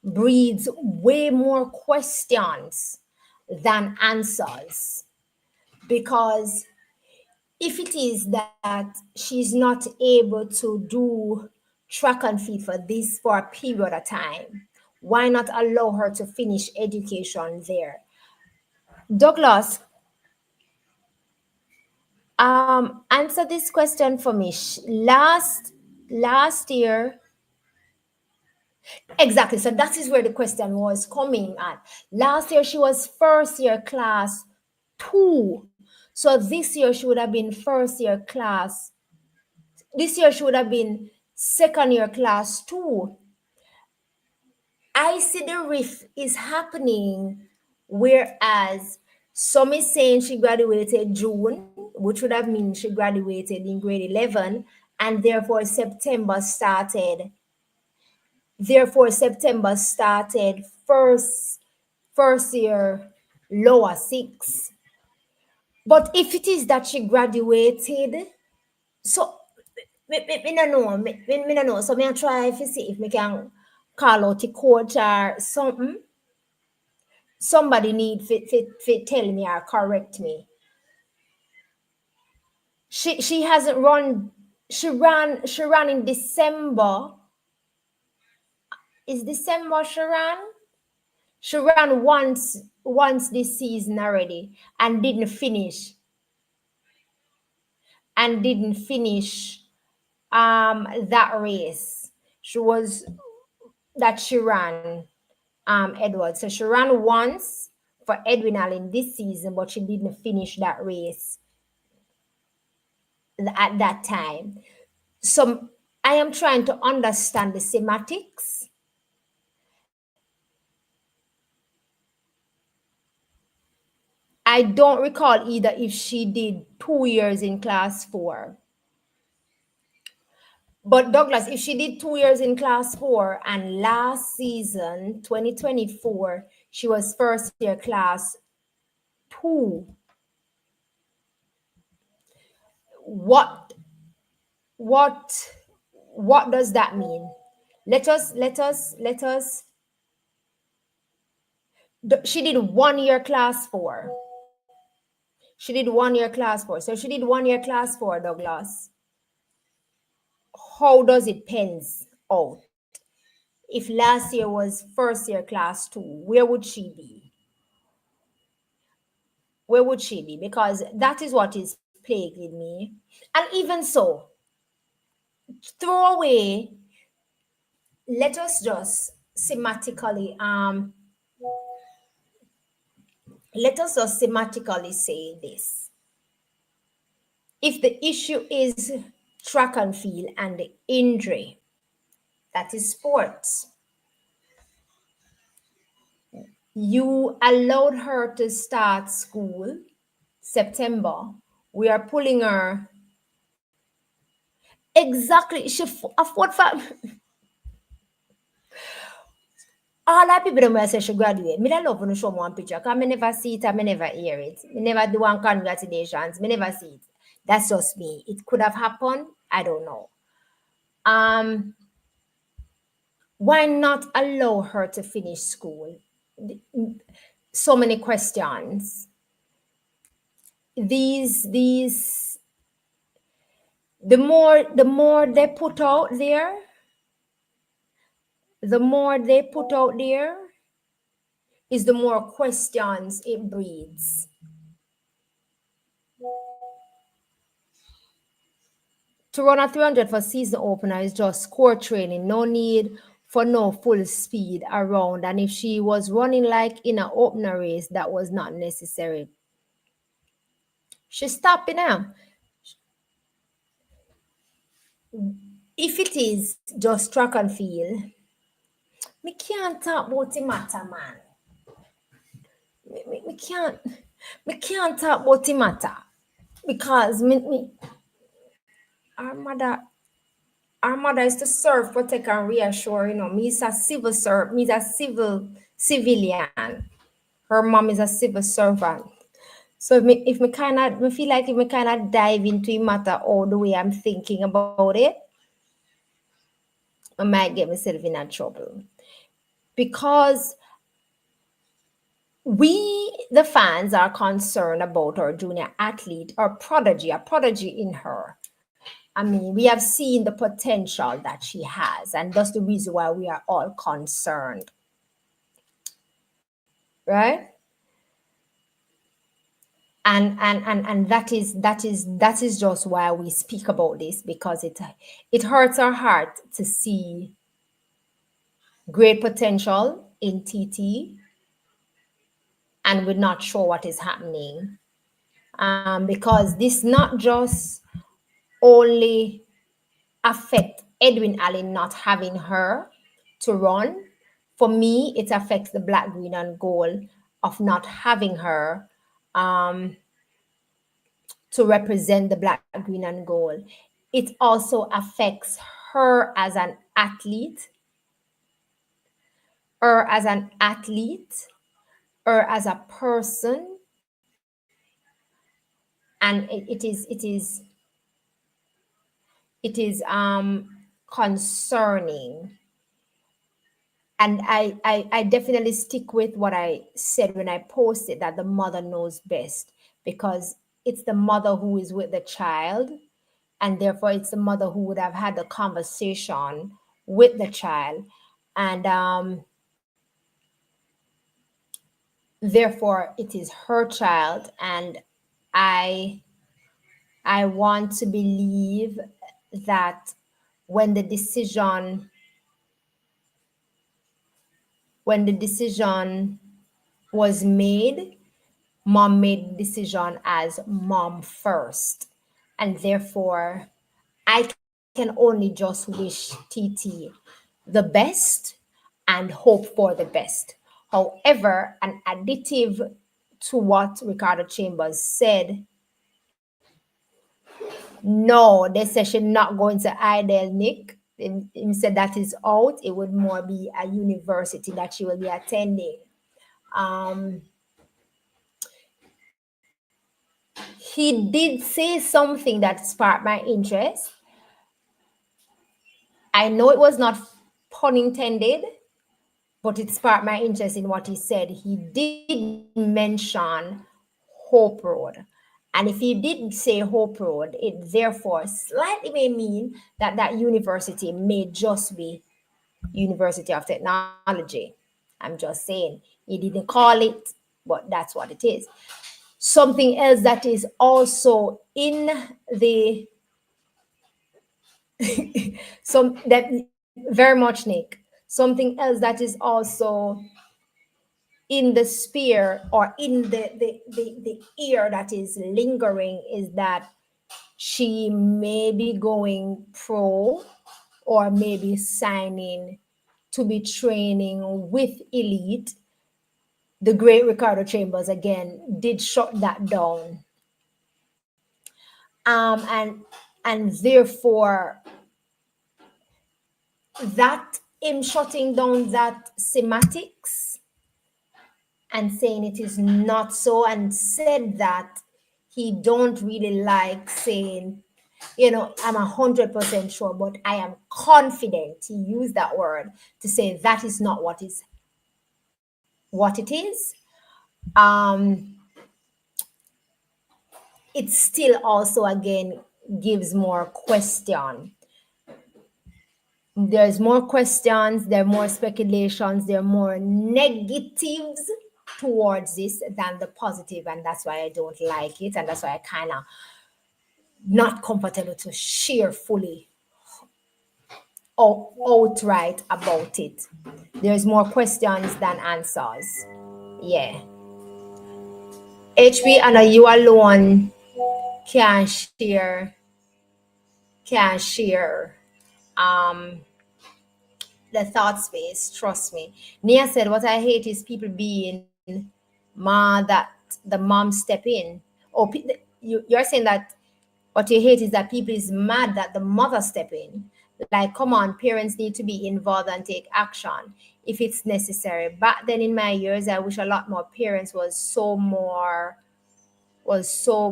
breeds way more questions than answers, because if it is that she's not able to do track and field for a period of time, why not allow her to finish education there? Douglas, answer this question for me. Last year, exactly. So that is where the question was coming at. Last year she was first year class 2. So this year she would have been first year class. This year she would have been second year class 2. I see the rift is happening, whereas some is saying she graduated June, which would have mean she graduated in grade 11, and therefore September started first year lower 6. But if it is that she graduated, so me no know, me no know. So me a try to see if me can call out the coach or something. Somebody need fit tell me or correct me. She hasn't run. She ran in December. Is December she ran? She ran once this season already and didn't finish that race. She was that she ran Edward. So she ran once for Edwin Allen this season, but she didn't finish that race at that time. So I am trying to understand the semantics. I don't recall either if she did 2 years in class 4. But Douglas, if she did 2 years in class 4 and last season, 2024, she was first year class 2, what what what does that mean? Let us she did 1 year class 4. She did 1 year class 4. So she did 1 year class 4, Douglas. How does it pens out? If last year was first year class 2, where would she be? Where would she be? Because that is what is plaguing me. And even so, throw away, let us just thematically say this. If the issue is track and field and the injury, that is sports, you allowed her to start school September. We are pulling her exactly. She afford for all that people don't say she graduate. Me don't love when you show me one picture. Cause me never see it and me never hear it. Me never do one congratulations. Me never see it. That's just me. It could have happened. I don't know. Um, why not allow her to finish school? So many questions. These the more they put out there, the more they put out there is the more questions it breeds. To run a 300 for season opener is just core training, no need for no full speed around. And if she was running like in an opener race, that was not necessary. She's stopping now. If it is just track and field, me can't talk about the matter, man. me can't talk about the matter because our mother our mother is to serve, protect, and reassure. Me is a civil serv me is a civilian. Her mom is a civil servant. So if me kind of me feel like if me kind of dive into a matter all the way I'm thinking about it, I might get myself in a trouble because we the fans are concerned about our junior athlete, our prodigy, a prodigy in her. I mean, we have seen the potential that she has, and that's the reason why we are all concerned, right? And that is just why we speak about this, because it hurts our heart to see great potential in TT, and we're not sure what is happening. Because this not just only affect Edwin Allen not having her to run. For me, it affects the black, green, and gold of not having her um, to represent the black, green, and gold. It also affects her as an athlete, her as an athlete, her as a person, and it is concerning. And I definitely stick with what I said when I posted that the mother knows best, because it's the mother who is with the child, and therefore it's the mother who would have had the conversation with the child, and therefore it is her child. And I I want to believe that when the decision when the decision was made, mom made the decision as mom first. And therefore, I can only just wish TT the best and hope for the best. However, an additive to what Ricardo Chambers said, no, they said she's not going to Idle Nick. He said that is out. It would more be a university that she will be attending. Um, he did say something that sparked my interest. I know it was not pun intended, but it sparked my interest in what he said. He did mention Hope Road. And if he didn't say Hope Road, it therefore slightly may mean that that university may just be University of Technology. I'm just saying. He didn't call it, but that's what it is. Something else that is also in the some that very much, Nick. Something else that is also in the sphere, or in the ear, that is lingering, is that she may be going pro, or maybe signing to be training with Elite. The great Ricardo Chambers again did shut that down. And therefore, that him shutting down that semantics and saying it is not so, and said that he don't really like saying, I'm 100% sure, but I am confident. He used that word to say that is not what it is. It still also again gives more question. There's more questions, there are more speculations, there are more negatives towards this than the positive, and that's why I don't like it, and that's why I kind of not comfortable to share fully or outright about it. There's more questions than answers. Yeah. HP, and you alone can share can share um the thought space. Trust me. Nia said, what I hate is people being that the mom step in. Or you're saying that what you hate is that people is mad that the mother step in. Like, come on, parents need to be involved and take action if it's necessary. Back then in my years, I wish a lot more parents was so more was so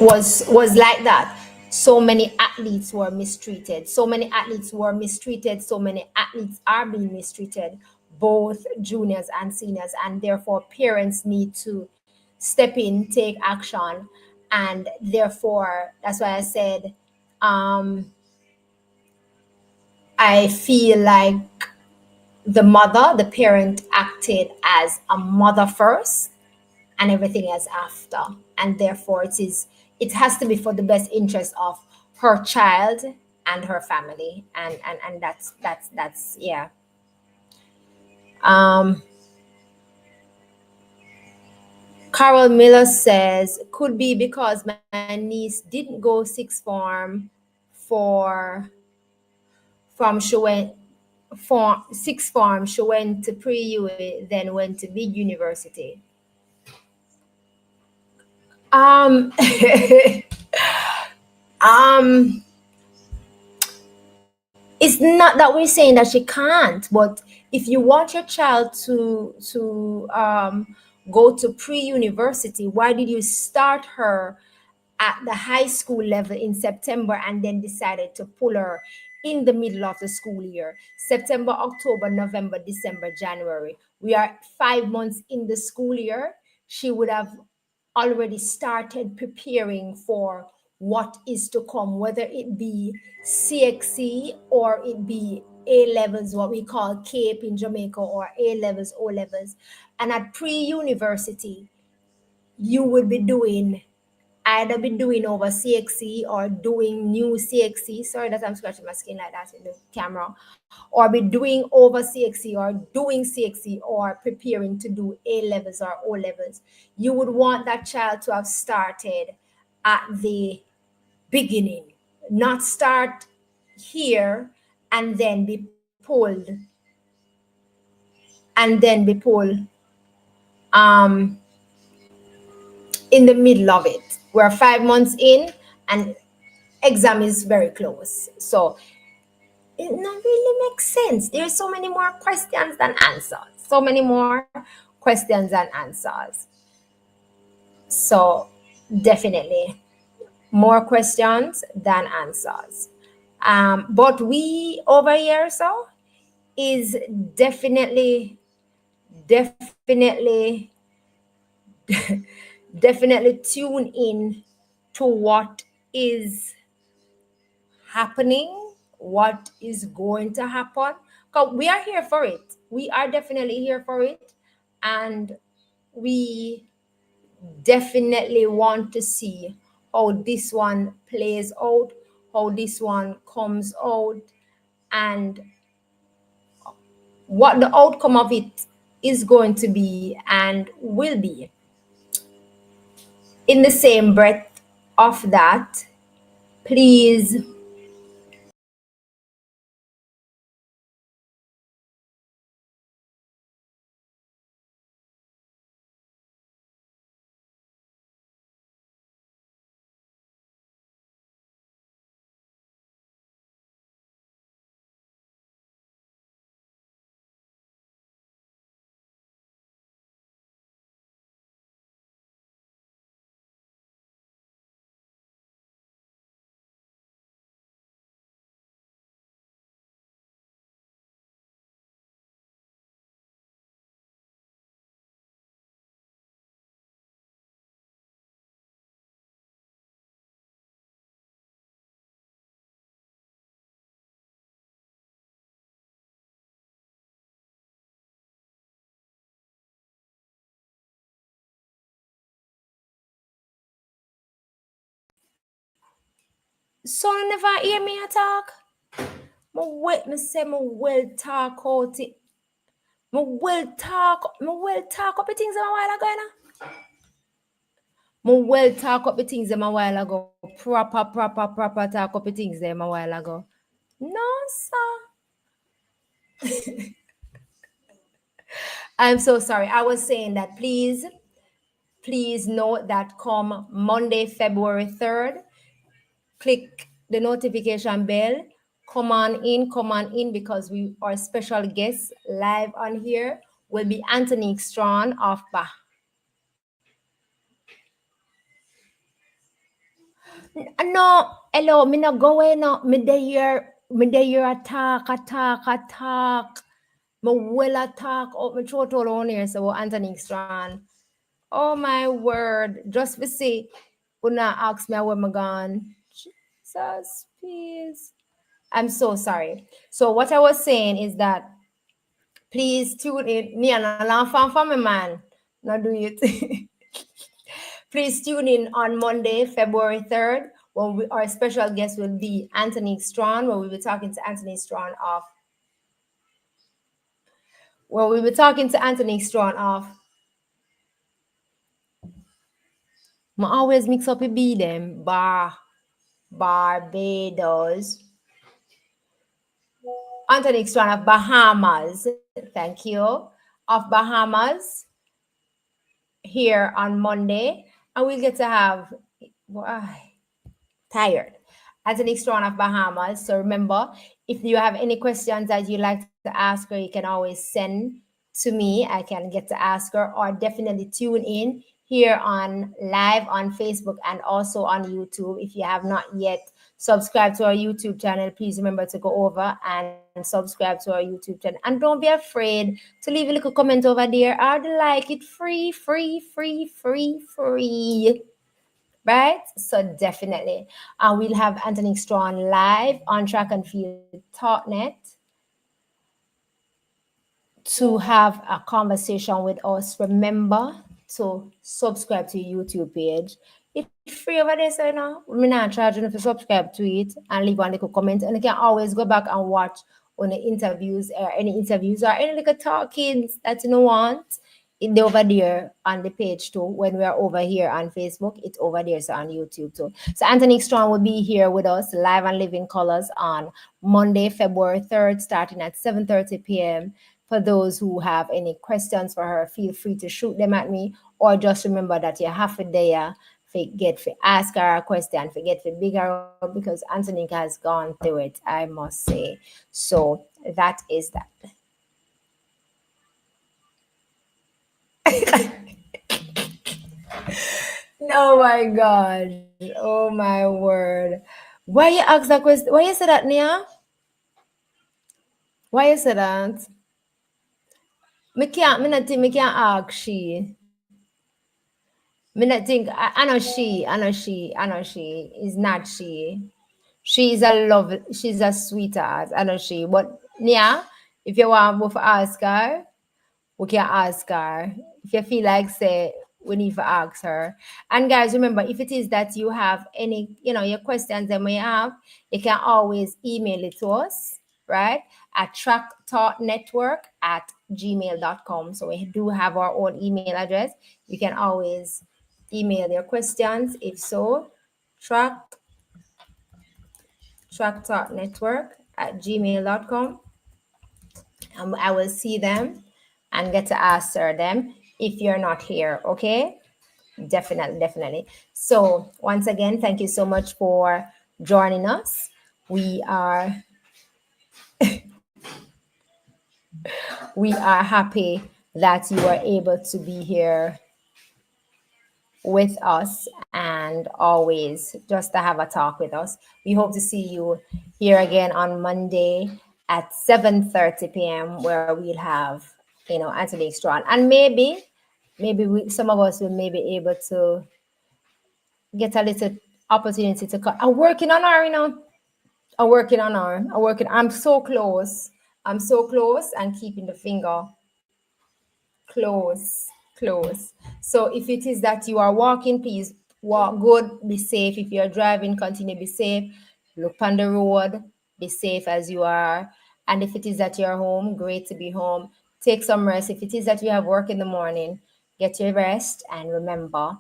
was like that. So many athletes were mistreated, so many athletes are being mistreated, both juniors and seniors, and therefore parents need to step in, take action. And therefore that's why I said, um I feel like the parent acted as a mother first and everything else after. And therefore it has to be for the best interest of her child and her family. And that's yeah. um Carol Miller says could be because my niece didn't go sixth form for from she went for sixth form, she went to pre-U, then went to big university. um um it's not that we're saying that she can't, but if you want your child to go to pre-university, why did you start her at the high school level in September and then decided to pull her in the middle of the school year? September, October, November, December, January. We are 5 months in the school year. She would have already started preparing for what is to come, whether it be CXC or it be A levels, what we call CAPE in Jamaica, or A levels, O levels. And at pre university, you would be doing either be doing over CXC or doing new CXC. Sorry that I'm scratching my skin like that in the camera. Or be doing over CXC or doing CXC or preparing to do A levels or O levels. You would want that child to have started at the beginning, not start here and then be pulled um in the middle of it. We're 5 months in and exam is very close. So it not really makes sense. There's so many more questions than answers. So many more questions than answers. So definitely more questions than answers. But we over here so is definitely definitely tune in to what is happening, what is going to happen. Because we are here for it. We are definitely here for it. And we definitely want to see how this one plays out, how this one comes out, and what the outcome of it is going to be and will be. In the same breath of that, please so never hear me a talk. Me say me well talk out it. Me well talk up the things a while ago, you know. Me well talk up the things them a while ago. Proper talk up the things them a while ago. No, sir. I'm so sorry. I was saying that please note that come Monday, February 3rd, click the notification bell. Come on in because we our special guest live on here will be Anthony Strawn of No, hello, me not going no. Me dey here attack. Me well attack up my throat all on here. So Anthony Strawn. Oh my word. Just for say, una ask me where me gone. Jesus, please. I'm so sorry. So what I was saying is that please tune in. Me and a laugh for me, man. Not do it. Please tune in on Monday, February 3rd, when our special guest will be Anthony Strawn, where we'll be talking to Anthony Strawn of I always mix up a B them. Barbados. Anthony Strawn of Bahamas. Thank you. Of Bahamas here on Monday. And we'll get to have tired. Anthony Strawn of Bahamas. So remember, if you have any questions that you'd like to ask her, you can always send to me. I can get to ask her, or definitely tune in here on live on Facebook and also on YouTube. If you have not yet subscribed to our YouTube channel, please remember to go over and subscribe to our YouTube channel. And don't be afraid to leave a little comment over there. I'd like it free. Right? So definitely. And we'll have Anthony Strawn live on Track and Field Talknet to have a conversation with us. Remember to subscribe to your YouTube page. It's free over there, so we're not charging you to subscribe to it and leave one little comment. And you can always go back and watch on the interviews or any little talkings that you don't want. It's over there on the page too. When we are over here on Facebook, it's over there so on YouTube too. So Anthony Strawn will be here with us live and living colors on Monday, February 3rd, starting at 7:30 p.m. For those who have any questions for her, feel free to shoot them at me, or just remember that you have a day forget to ask her a question, forget to big her up, because Anthony has gone through it, I must say. So that is that. Oh my gosh. Oh my word. Why you ask that question? Why you say that, Nia? Why you say that? Me not think me can't ask she. Me not think I know she. Is not she. She's a sweetheart. I know she. But Nia, if you want both ask her, we can ask her. If you feel like say we need to ask her. And guys, remember, if it is that you have any, your questions that may have, you can always email it to us, right? At trackthoughtnetwork@gmail.com. So we do have our own email address. You can always email your questions. If so, trackthoughtnetwork@gmail.com. I will see them and get to answer them if you're not here, okay? Definitely. So once again, thank you so much for joining us. We are happy that you are able to be here with us and always just to have a talk with us. We hope to see you here again on Monday at 7:30 p.m. where we'll have, Anthony Strawn. And maybe some of us will maybe able to get a little opportunity to come. I'm working on her, I'm so close. And keeping the finger close. So if it is that you are walking, please walk good, be safe. If you're driving, continue be safe. Look on the road, be safe as you are. And if it is that you're home, great to be home. Take some rest. If it is that you have work in the morning, get your rest and remember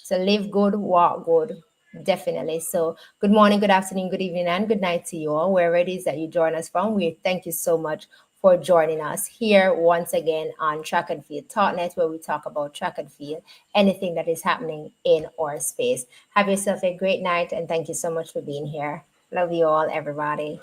to live good, walk good. Definitely. So good morning, good afternoon, good evening, and good night to you all, wherever it is that you join us from. We thank you so much for joining us here once again on Track and Field Talknet, where we talk about track and field, anything that is happening in our space. Have yourself a great night, and thank you so much for being here. Love you all, everybody.